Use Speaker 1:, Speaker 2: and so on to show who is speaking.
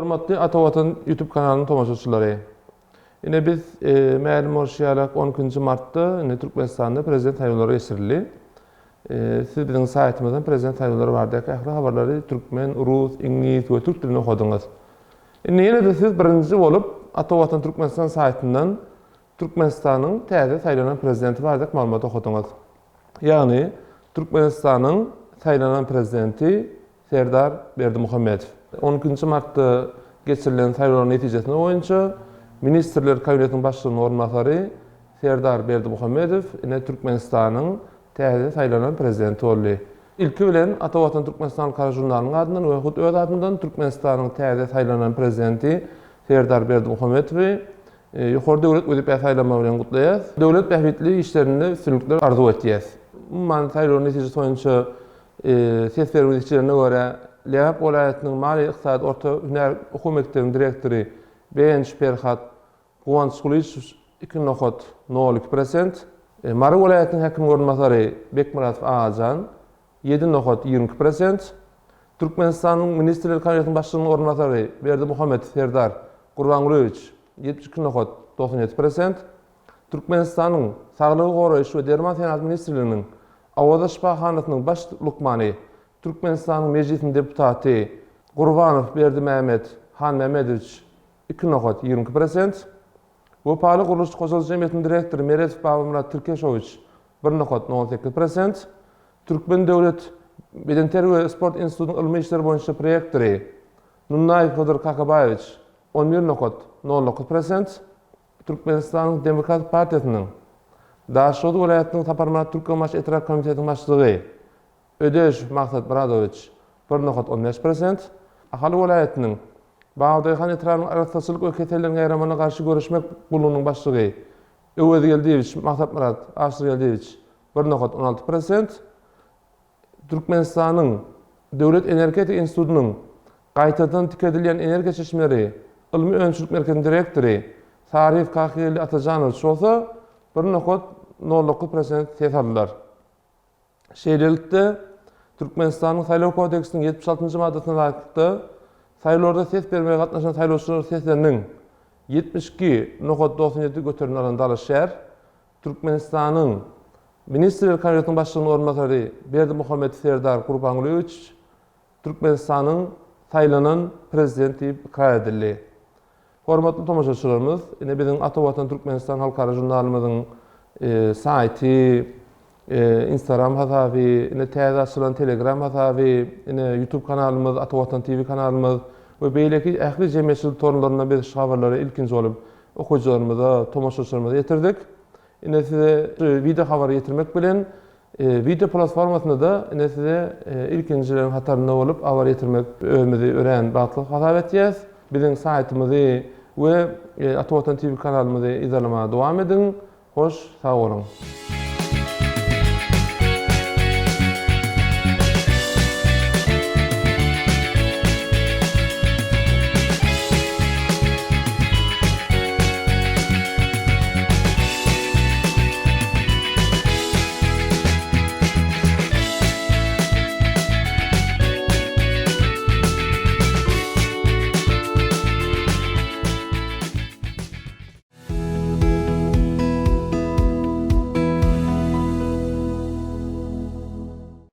Speaker 1: Hormatly Ata Watan YouTube kanalynyň tomaşaçylary. Ine biz ma'lum bolýarak 10-njy martda Türkmenistanda prezident saýlawlary geçirildi. Siz biziň saýtymyzdan prezident saýlawlary bardyk ähli habarlary türkmen, rus, ingliz we türk dilinde okudyňyz. Ine de siz birinji bolup Ata Watan Türkmenistan saýtyndan Türkmenistanyň täze saýlanan prezidenti bardyk maglumat okudyňyz. Ýagny Türkmenistanyň saýlanan prezidenti Serdar Berdimuhammedow. 10-njy martda geçirilen saýlawlar netijesinde boýunça Ministrler Kabinetiniň başlygynyň ornbasary Serdar Berdimuhammedow ine Türkmenistanyň täze saýlanan prezidenti boldy. İlki bilen Ata Watan Türkmenistan Karajurnalynyň adyndan we hut öz adyndan Türkmenistanyň täze saýlanan prezidenti Serdar Berdimuhammedow ýokary döwlet wezipä saýlama bilen gutlaýar. Döwlet bähbitli işlerinde üstünlikler arzu etýär. Umman saýlaw netijesi boýunça ses bermedikçilerine göre Lýap welaýatynyň Mali Iqtisad Orta Hüner Okuw Mektebiň direktori Beýenç Perhat Guwanç Gulyçow 2,02%, Mary welaýatynyň häkim ornbasary Bekmurat Ağajan 7,22%, Türkmenistanyň Ministrler Kabinetiniň başlygynyň ornbasary Berdimuhammedow Serdar Gurbangulowicz 72,97%, Türkmenistanyň Saglygy goraýyş we Derman Senat Ministrliginiň Awaza Şypahanynyň baş lukmany Türkmenistanyň mejlisiň deputaty Gurbanow Berdimämet Han Mehmedowich 2,22%, Wopaly Guruluş Goşaly Jemgyýetiniň direktory Meretov Babamurat Türkeşowich 1,18%, Türkmen Döwlet Bedenter we Sport Institutynyň ilmi işler boýunça prorektory Nunnaýew Fodor Kakabaýewich 11,09%, Türkmenistanyň Demokratik Partiýasynyň Daşoğlu welaýatynyň Taparmanat Türkmenbaş Etraf Komitetining başlygy Ödeş Maksat Muradowicz 1,15%, Ahali welaýatynyň Bagdaýhan etrafynyň araççylyk we keselliň gaýramana garşy görüşmek bulunyň başlygy Öwed Geldiwich Maksat Murad Aşyr Geldiwich 1,16%, Türkmenistanyň Döwlet Energetik Institutynyň gaýtadan tikedilýän energiýa çeşmeleri ilmi öňçülük merkeziň direktory Sarif Kakhyeli Atajanow bolsa 1,09% ses aldylar. Şeýlelikde Türkmenistanyň Saýlaw kodeksiniň 76-njy maddasyna ýaşy saýlawlarda ses bermege gatnaşan saýlawçylar sesleriniň 72,97 götürülen alan Daly şäher Türkmenistanyň Ministrler Kabinetiniň başlygynyň ornbasary Berdimuhammedow Serdar Gurbangulowicz Türkmenistanyň saýlanan prezidenti ikrar edildi. Hormatly tomaşaçylarymyz, ine biziň Ata Watan Türkmenistan halkara jurnalymyzyň saýty, Instagram hasaby, ine täze açylan Telegram hasaby, ine YouTube kanalymyz, Ata Watan TV kanalymyz we beýleki ähli jemgyýetçilik torunlaryndan bir habarlary ilkinji bolup okujylarymyza, tomaşaçylarymyza ýetirdik. Ine size video habary ýetirmek bilen video platformasynda da ine size ilkinjilerin hatarynda bolup habary ýetirmek özümizi ören batlyk hasap etýäs. Biziň saýtymyzy we Ata Watan TV kanalymyzy izlemege dowam edin. Hoş, sag bolun.